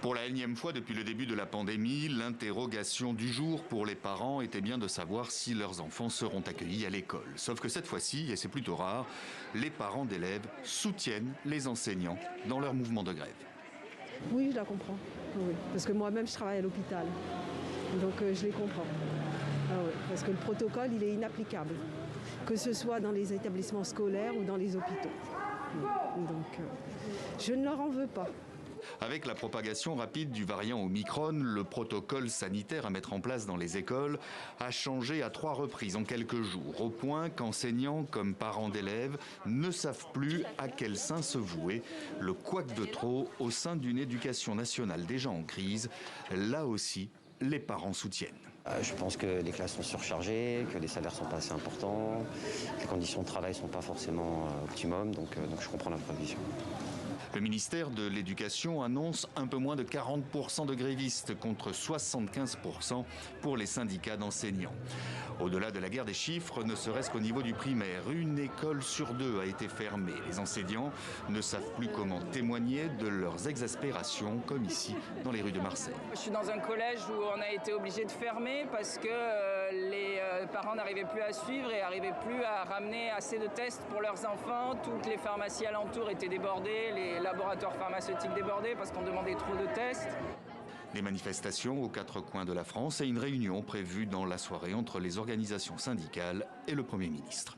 Pour la énième fois depuis le début de la pandémie, l'interrogation du jour pour les parents était bien de savoir si leurs enfants seront accueillis à l'école. Sauf que cette fois-ci, et c'est plutôt rare, les parents d'élèves soutiennent les enseignants dans leur mouvement de grève. Oui, je la comprends. Oui. Parce que moi-même, je travaille à l'hôpital. Donc je les comprends. Ah oui. Parce que le protocole, il est inapplicable. Que ce soit dans les établissements scolaires ou dans les hôpitaux. Donc je ne leur en veux pas. Avec la propagation rapide du variant Omicron, le protocole sanitaire à mettre en place dans les écoles a changé à 3 reprises en quelques jours, au point qu'enseignants comme parents d'élèves ne savent plus à quel sein se vouer. Le couac de trop au sein d'une éducation nationale déjà en crise, là aussi, les parents soutiennent. Je pense que les classes sont surchargées, que les salaires ne sont pas assez importants, que les conditions de travail ne sont pas forcément optimum, donc je comprends la prévision. Le ministère de l'Éducation annonce un peu moins de 40% de grévistes contre 75% pour les syndicats d'enseignants. Au-delà de la guerre des chiffres, ne serait-ce qu'au niveau du primaire, une école sur 2 a été fermée. Les enseignants ne savent plus comment témoigner de leurs exaspérations, comme ici dans les rues de Marseille. Je suis dans un collège où on a été obligé de fermer parce que les parents n'arrivaient plus à suivre et n'arrivaient plus à ramener assez de tests pour leurs enfants. Toutes les pharmacies alentours étaient débordées, les laboratoires pharmaceutiques débordés parce qu'on demandait trop de tests. Des manifestations aux 4 coins de la France et une réunion prévue dans la soirée entre les organisations syndicales et le Premier ministre.